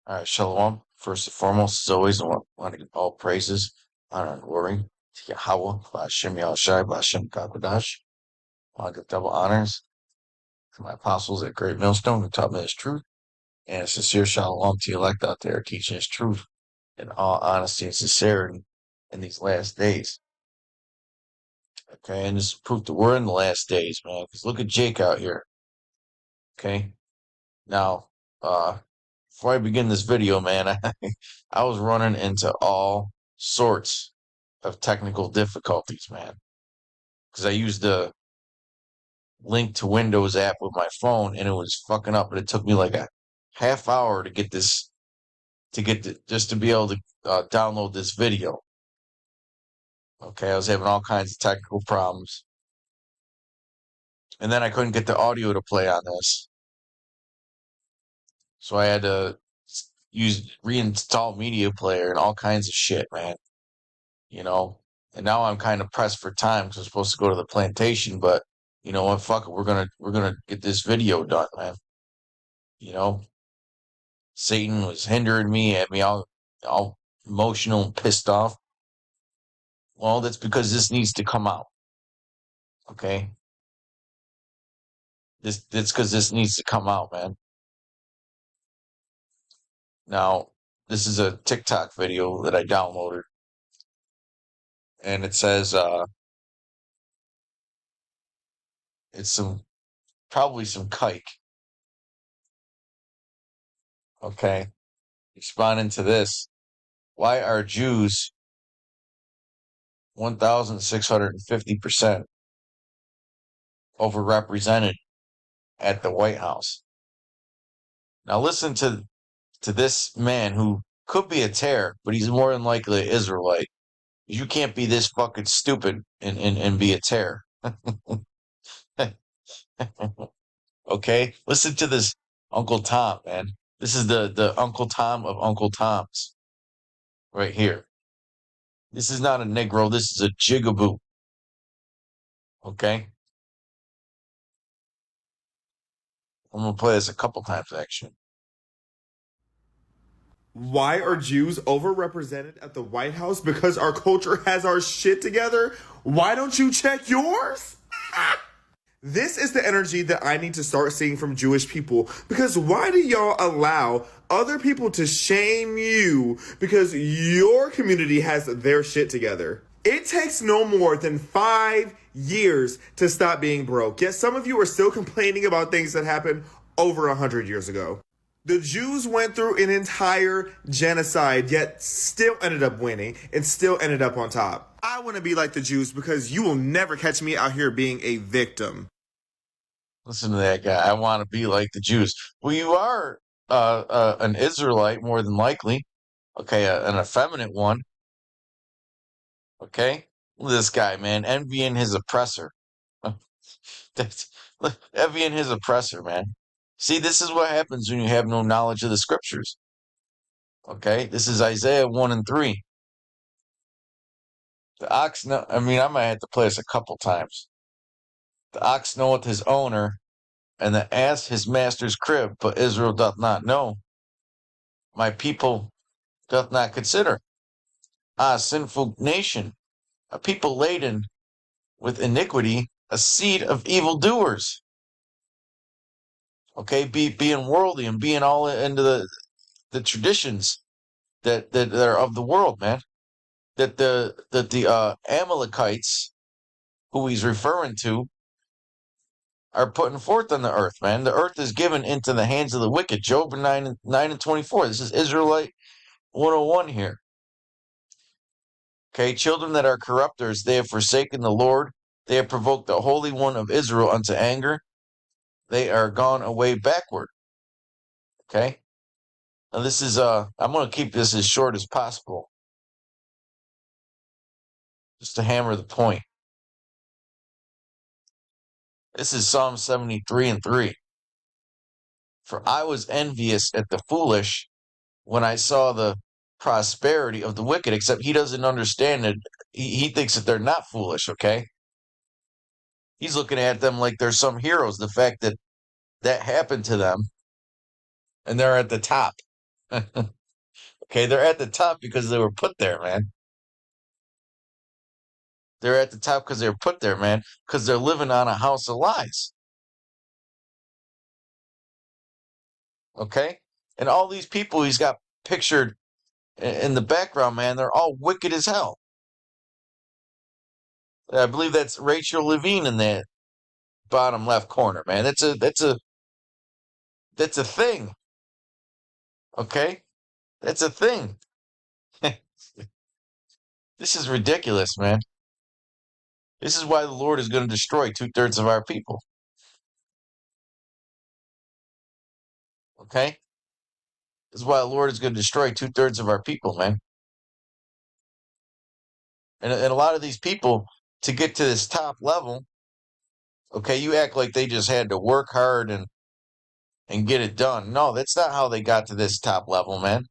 All right, Shalom. First and foremost, as always, I want to give all praises, honor, and glory to Yahawah, HaShem Yahawashi, HaShem Kakadash. I want to give double honors to my apostles at Great Millstone who taught me this truth, and a sincere shalom to the elect out there teaching this truth in all honesty and sincerity in these last days. Okay, and this is proof that we're in the last days, man, because look at Jake out here. Okay, now, before I begin this video, man, I was running into all sorts of technical difficulties, man, because I used the link to Windows app with my phone and it was fucking up, but it took me like a half hour to get this, just to be able to download this video. Okay, I was having all kinds of technical problems, and then I couldn't get the audio to play on this, so I had to reinstall Media Player and all kinds of shit, man. You know, and now I'm kind of pressed for time because I'm supposed to go to the plantation, but you know what, fuck it, we're gonna get this video done, man. You know, Satan was hindering me, had me all emotional and pissed off. Well, that's because this needs to come out. Okay? That's because this needs to come out, man. Now, this is a TikTok video that I downloaded. And it says it's probably some kike. Okay. Responding to this. Why are Jews 1,650% overrepresented at the White House? Now listen to this man who could be a terror, but he's more than likely an Israelite. You can't be this fucking stupid and be a terror. Okay? Listen to this Uncle Tom, man. This is the Uncle Tom of Uncle Toms. Right here. This is not a Negro, this is a jigaboo. Okay? I'm gonna play this a couple times actually. Why are Jews overrepresented at the White House? Because our culture has our shit together? Why don't you check yours? This is the energy that I need to start seeing from Jewish people. Because why do y'all allow other people to shame you because your community has their shit together? It takes no more than 5 years to stop being broke. Yet some of you are still complaining about things that happened over 100 years ago. The Jews went through an entire genocide, yet still ended up winning and still ended up on top. I want to be like the Jews because you will never catch me out here being a victim. Listen to that guy. I want to be like the Jews. Well, you are an Israelite more than likely. Okay, an effeminate one. Okay, look at this guy, man, envying his oppressor. Envying his oppressor, man. See, this is what happens when you have no knowledge of the scriptures. Okay, this is Isaiah 1 and 3. The ox, I might have to play this a couple times. The ox knoweth his owner, and the ass his master's crib, but Israel doth not know. My people doth not consider. Ah, sinful nation, a people laden with iniquity, a seed of evildoers. Okay, being worldly and being all into the traditions that are of the world, man. That the Amalekites, who he's referring to, are putting forth on the earth, man. The earth is given into the hands of the wicked. Job 9 and 24. This is Israelite 101 here. Okay, children that are corrupters, they have forsaken the Lord. They have provoked the Holy One of Israel unto anger. They are gone away backward. Okay? Now this is, I'm going to keep this as short as possible, just to hammer the point. This is Psalm 73 and 3. For I was envious at the foolish when I saw the prosperity of the wicked, except he doesn't understand it. He thinks that they're not foolish, okay? He's looking at them like they're some heroes. The fact that happened to them and they're at the top. Okay, they're at the top because they were put there, man. They're at the top because they were put there, man, because they're living on a house of lies. Okay? And all these people he's got pictured in the background, man, they're all wicked as hell. I believe that's Rachel Levine in that bottom left corner, man. That's a thing. Okay? That's a thing. This is ridiculous, man. This is why the Lord is going to destroy 2/3 of our people. Okay? This is why the Lord is going to destroy 2/3 of our people, man. And a lot of these people, to get to this top level, okay, you act like they just had to work hard and get it done. No, that's not how they got to this top level, man.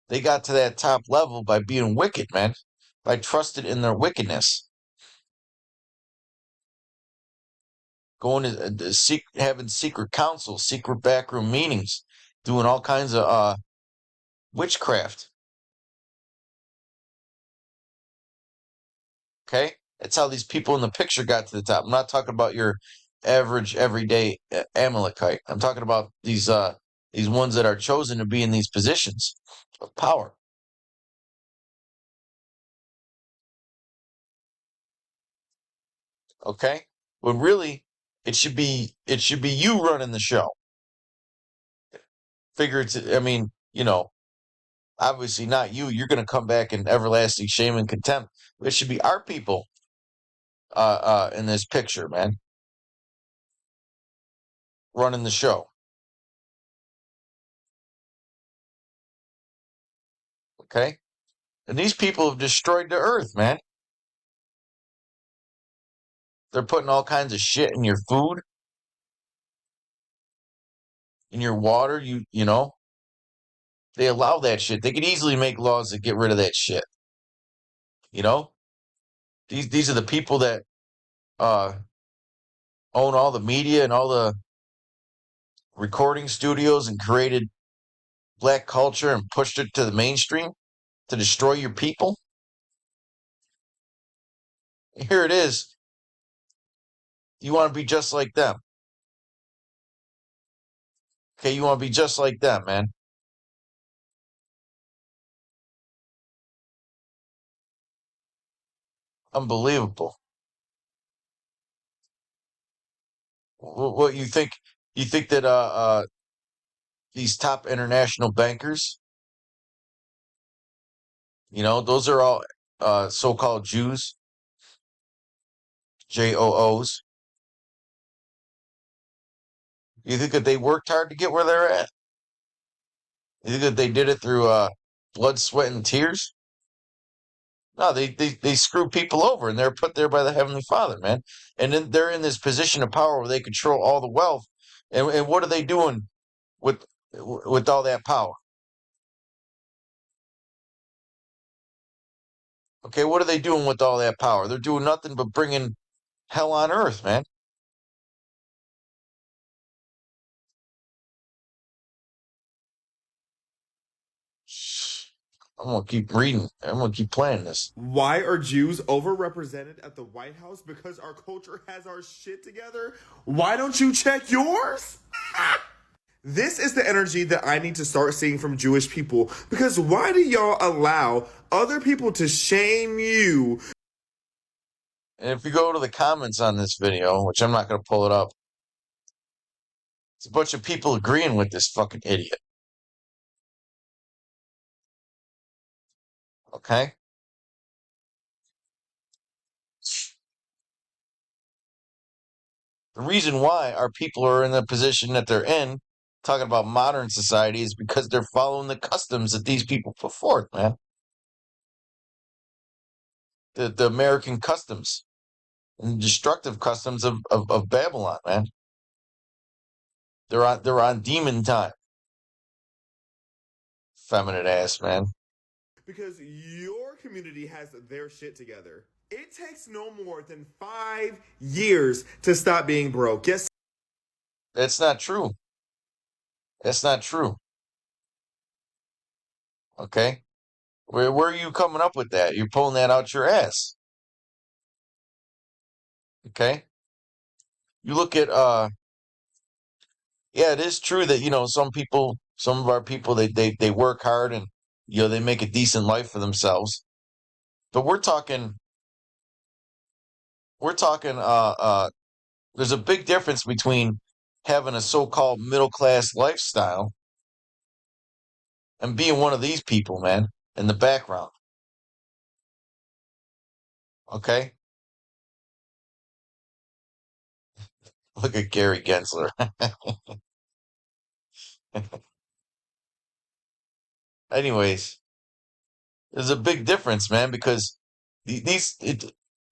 They got to that top level by being wicked, man, by trusting in their wickedness. Going to having secret councils, secret backroom meetings, doing all kinds of witchcraft. Okay, that's how these people in the picture got to the top. I'm not talking about your average everyday Amalekite. I'm talking about these ones that are chosen to be in these positions of power. Okay, when really it should be you running the show. I mean, obviously not you. You're going to come back in everlasting shame and contempt. It should be our people in this picture, man, running the show. Okay, and these people have destroyed the earth, man. They're putting all kinds of shit in your food, in your water. You know, they allow that shit. They could easily make laws to get rid of that shit. You know, these are the people that uh, own all the media and all the recording studios and created black culture and pushed it to the mainstream to destroy your people. Here it is. You want to be just like them. Okay, you want to be just like them, man. Unbelievable. What you think? You think that these top international bankers, those are all so-called Jews, JOOs. You think that they worked hard to get where they're at? You think that they did it through blood, sweat, and tears? No, they screw people over, and they're put there by the Heavenly Father, man. And then they're in this position of power where they control all the wealth. And what are they doing with all that power? Okay, what are they doing with all that power? They're doing nothing but bringing hell on earth, man. I'm gonna keep reading. I'm gonna keep playing this. Why are Jews overrepresented at the White House? Because our culture has our shit together? Why don't you check yours? This is the energy that I need to start seeing from Jewish people. Because why do y'all allow other people to shame you? And if you go to the comments on this video, which I'm not gonna pull it up, it's a bunch of people agreeing with this fucking idiot. Okay? The reason why our people are in the position that they're in, talking about modern society, is because they're following the customs that these people put forth, man. The American customs and destructive customs of Babylon, man. They're on demon time. Feminine ass, man. Because your community has their shit together. It takes no more than 5 years to stop being broke. Yes. That's not true. That's not true. Okay? Where are you coming up with that? You're pulling that out your ass. Okay? You look at yeah, it is true that, some of our people they work hard and they make a decent life for themselves. But we're talking there's a big difference between having a so-called middle class lifestyle and being one of these people, man, in the background. Okay? Look at Gary Gensler. Anyways, there's a big difference, man, because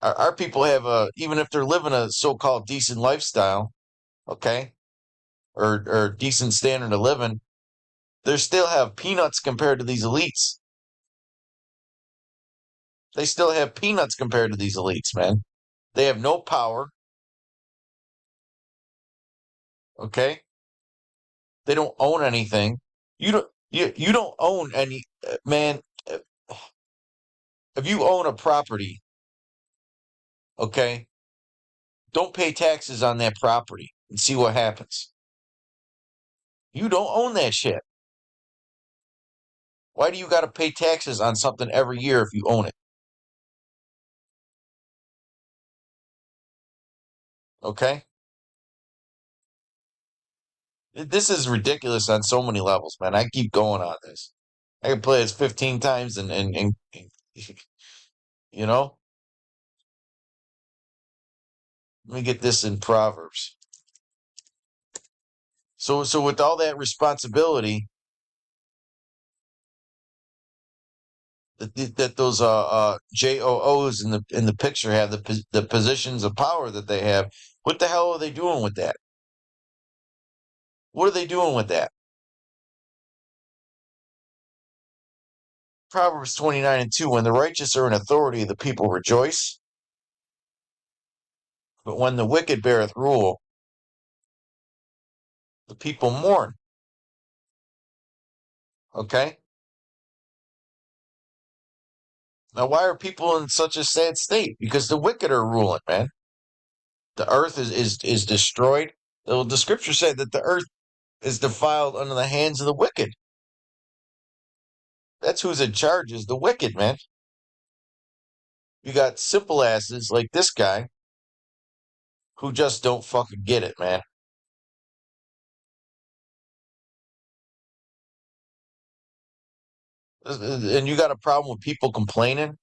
our people have even if they're living a so-called decent lifestyle, okay, or decent standard of living, they still have peanuts compared to these elites. They still have peanuts compared to these elites, man. They have no power, okay? They don't own anything. You don't own any man. uh, If you own a property, okay, don't pay taxes on that property and see what happens. You don't own that shit. Why do you got to pay taxes on something every year if you own it? Okay? This is ridiculous on so many levels, man. I keep going on this. I can play this 15 times and you know, let me get this in Proverbs. So with all that responsibility that those JOOs in the picture have, the positions of power that they have, what the hell are they doing with that? What are they doing with that? Proverbs 29:2, when the righteous are in authority, the people rejoice. But when the wicked beareth rule, the people mourn. Okay? Now, why are people in such a sad state? Because the wicked are ruling, man. The earth is destroyed. The scripture said that the earth is defiled under the hands of the wicked. That's who's in charge, is the wicked, man. You got simple asses like this guy who just don't fucking get it, man. And you got a problem with people complaining?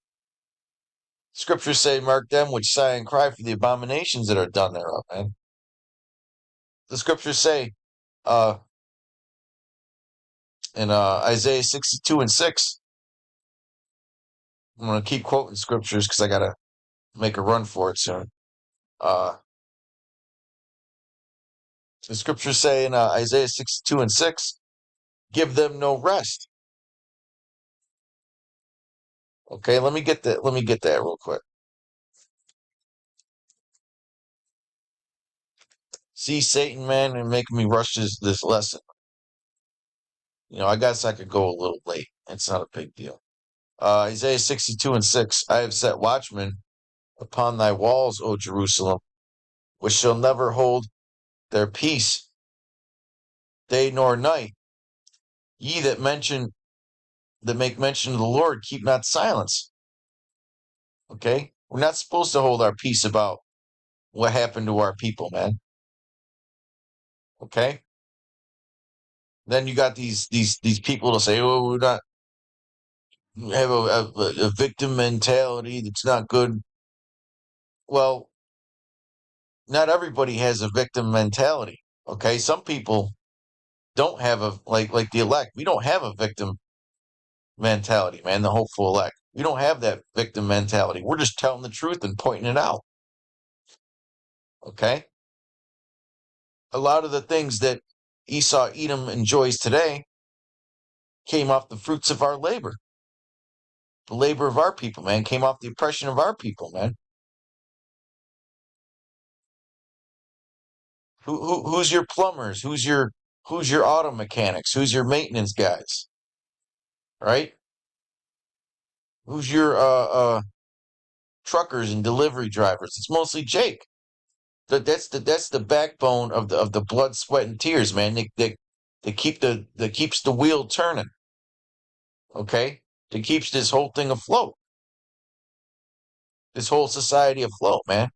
Scriptures say, mark them which sigh and cry for the abominations that are done thereof, man. The scriptures say, uh, in Isaiah 62:6, I'm going to keep quoting scriptures because I got to make a run for it soon. Uh, the scriptures say in Isaiah 62:6, give them no rest. Okay, let me get that. Let me get that real quick. See, Satan, man, and making me rush this lesson. I guess I could go a little late. It's not a big deal. Isaiah 62:6, I have set watchmen upon thy walls, O Jerusalem, which shall never hold their peace, day nor night. Ye that make mention of the Lord, keep not silence. Okay? We're not supposed to hold our peace about what happened to our people, man. Okay? Then you got these people to say, "Oh, we're not have a victim mentality that's not good." Well, not everybody has a victim mentality. Okay? Some people don't have a like the elect. We don't have a victim mentality, man, the hopeful elect. We don't have that victim mentality. We're just telling the truth and pointing it out. Okay? A lot of the things that Esau Edom enjoys today came off the fruits of our labor. The labor of our people, man, came off the oppression of our people, man. Who's your plumbers? Who's your Who's your auto mechanics? Who's your maintenance guys? Right? Who's your truckers and delivery drivers? It's mostly Jake. That's the backbone of the blood, sweat, and tears, man. They keep that keeps the wheel turning. Okay? That keeps this whole thing afloat. This whole society afloat, man.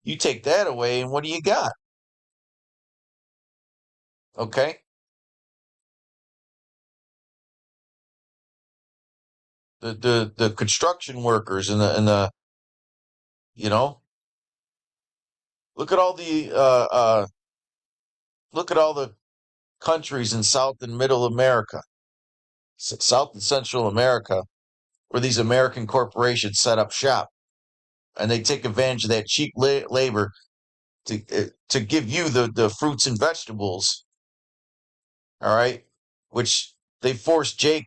You take that away, and what do you got? Okay? The construction workers and the you know, look at all the look at all the countries in South and Middle America, South and Central America, where these American corporations set up shop, and they take advantage of that cheap labor to give you the fruits and vegetables. All right, which they force Jake.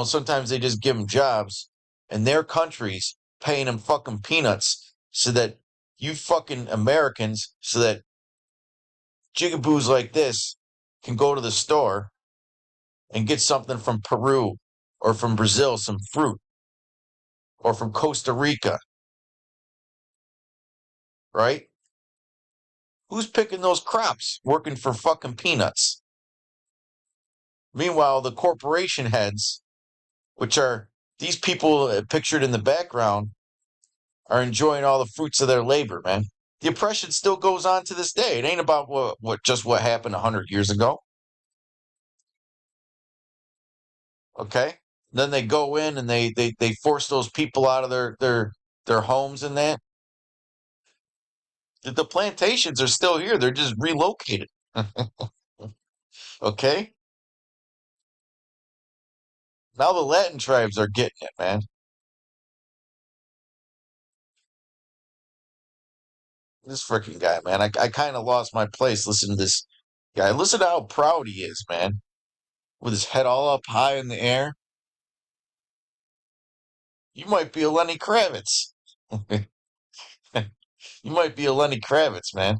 Sometimes they just give him jobs in their countries, paying him fucking peanuts, so that you fucking Americans, so that jigaboos like this can go to the store and get something from Peru or from Brazil, some fruit, or from Costa Rica, right? Who's picking those crops working for fucking peanuts? Meanwhile, the corporation heads, which are these people pictured in the background, are enjoying all the fruits of their labor, man. The oppression still goes on to this day. It ain't about what happened 100 years ago. Okay? Then they go in and they force those people out of their homes and that. The plantations are still here. They're just relocated. Okay? Now the Latin tribes are getting it, man. This freaking guy, man. I kind of lost my place listening to this guy. Listen to how proud he is, man. With his head all up high in the air. You might be a Lenny Kravitz. You might be a Lenny Kravitz, man.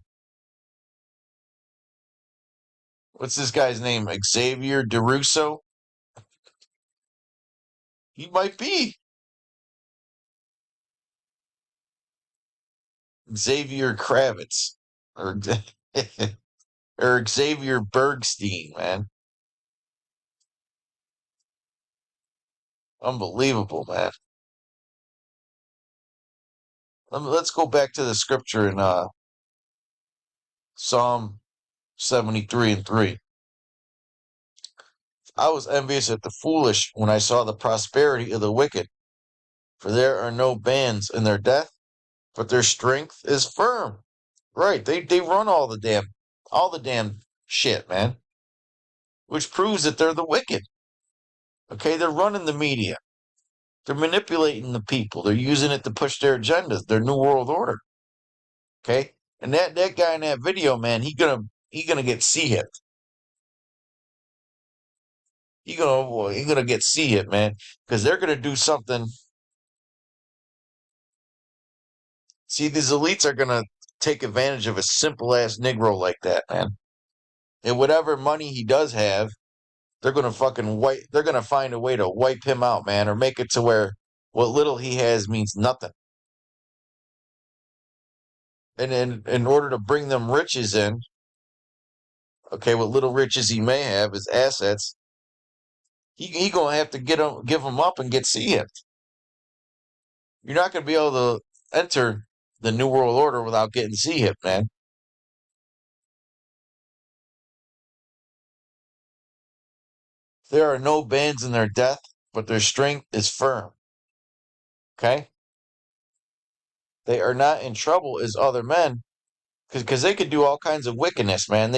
What's this guy's name? Xavier DeRusso? He might be. Xavier Kravitz. Or, or Xavier Bergstein, man. Unbelievable, man. Let's go back to the scripture in Psalm 73 and 3. I was envious at the foolish when I saw the prosperity of the wicked, for there are no bands in their death, but their strength is firm. Right, they run all the damn shit, man. Which proves that they're the wicked. Okay, they're running the media. They're manipulating the people. They're using it to push their agendas, their new world order. Okay? And that guy in that video, man, he gonna get C hit. He gonna get C hit, man, because they're gonna do something. See, these elites are gonna take advantage of a simple ass Negro like that, man. And whatever money he does have, they're gonna fucking wipe. They're gonna find a way to wipe him out, man, or make it to where what little he has means nothing. And in order to bring them riches in, okay, what little riches he may have, his assets, he gonna have to give them up and get C hit. You're not gonna be able to enter the New World Order without getting C hit, man. There are no bands in their death, but their strength is firm. Okay? They are not in trouble as other men, because they could do all kinds of wickedness, man.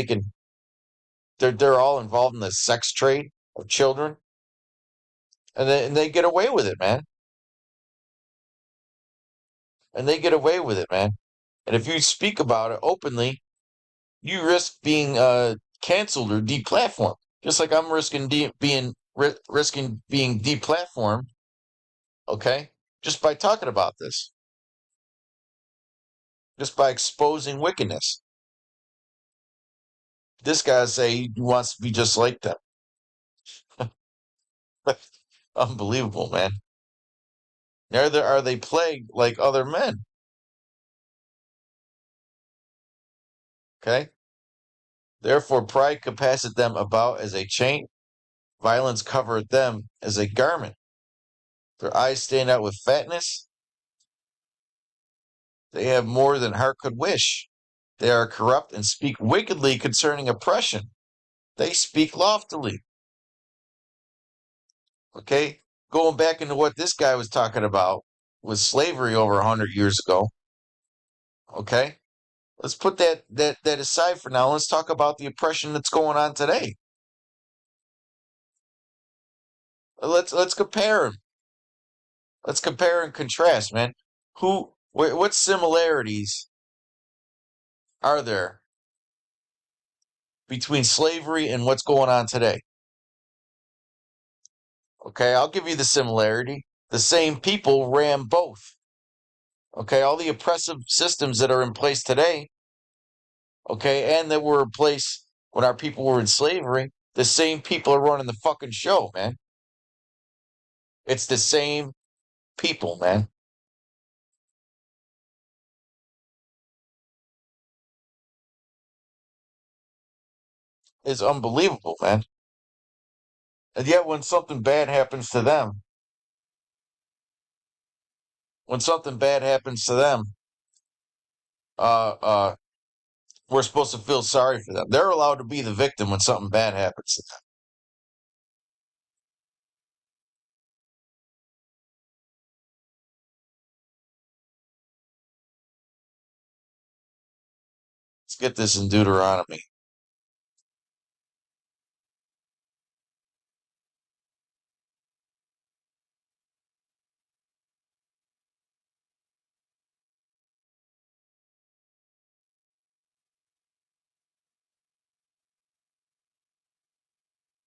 They're all involved in the sex trade of children, and they get away with it, man. And they get away with it, man. And if you speak about it openly, you risk being canceled or deplatformed. Just like I'm risking being deplatformed, okay? Just by talking about this, just by exposing wickedness. This guy say he wants to be just like them. Unbelievable, man. Neither are they plagued like other men. Okay? Therefore, pride compasseth them about as a chain, violence covereth them as a garment. Their eyes stand out with fatness. They have more than heart could wish. They are corrupt and speak wickedly concerning oppression. They speak loftily. Okay? Going back into what this guy was talking about with slavery over 100 years ago. Okay? Let's put that aside for now. Let's talk about the oppression that's going on today. Let's compare them. Let's compare and contrast, man. What similarities are there between slavery and what's going on today? Okay, I'll give you the similarity. The same people ran both. Okay, all the oppressive systems that are in place today, okay, and that were in place when our people were in slavery, the same people are running the fucking show, man. It's the same people, man. It's unbelievable, man. And yet when something bad happens to them, when something bad happens to them, uh, uh, we're supposed to feel sorry for them. They're allowed to be the victim when something bad happens to them. Let's get this in Deuteronomy.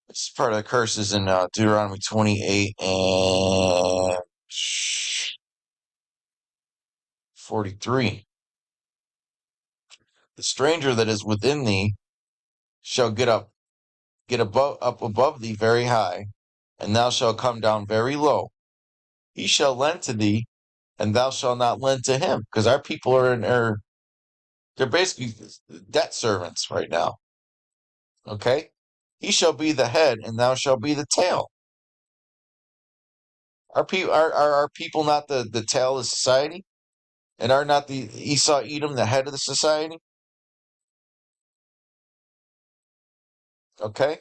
It's part of the curses in Deuteronomy 28 and 43. The stranger that is within thee shall get up above thee very high, and thou shalt come down very low. He shall lend to thee, and thou shalt not lend to him. Because our people they're basically debt servants right now. Okay? He shall be the head, and thou shalt be the tail. Are our people not the tail of society? And are not the Esau Edom the head of the society? Okay?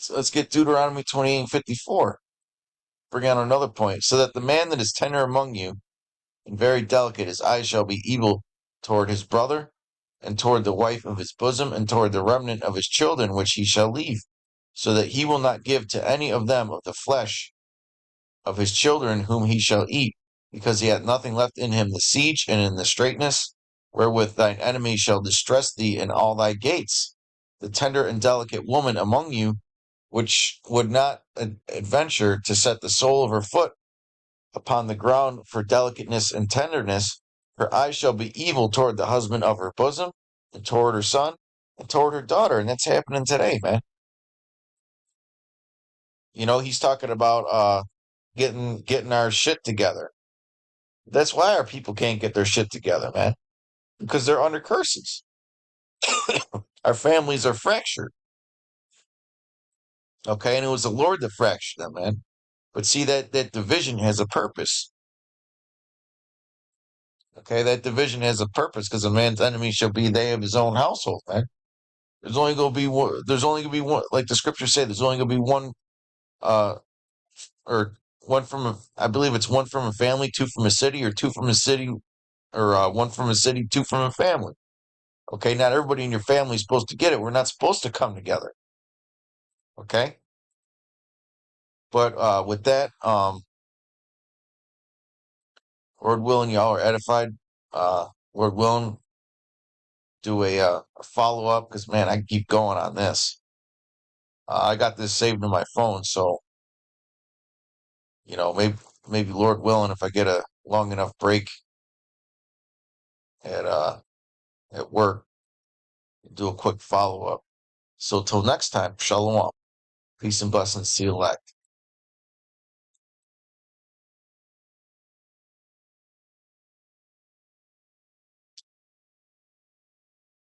Let's get Deuteronomy 28 and 54. Bring out another point. So that the man that is tender among you and very delicate, his eyes shall be evil toward his brother, and toward the wife of his bosom, and toward the remnant of his children which he shall leave, so that he will not give to any of them of the flesh of his children whom he shall eat, because he hath nothing left in him the siege and in the straitness, wherewith thine enemy shall distress thee in all thy gates. The tender and delicate woman among you, which would not adventure to set the sole of her foot upon the ground for delicateness and tenderness, her eyes shall be evil toward the husband of her bosom, and toward her son, and toward her daughter. And that's happening today, man. You know, he's talking about getting our shit together. That's why our people can't get their shit together, man. Because they're under curses. Our families are fractured. Okay, and it was the Lord that fractured them, man. But see, that division has a purpose. Okay, that division has a purpose because a man's enemy shall be they of his own household, man. There's only gonna be one. There's only gonna be one. Like the scriptures say, there's only gonna be one, uh, or one from a. I believe it's one from a family, two from a city, or two from a city, or one from a city, two from a family. Okay, not everybody in your family is supposed to get it. We're not supposed to come together. Okay, but with that, Lord willing, y'all are edified. Lord willing, do a follow up because man, I can keep going on this. I got this saved in my phone, so maybe Lord willing, if I get a long enough break at work, do a quick follow up. So till next time, shalom, peace and blessings to you elect.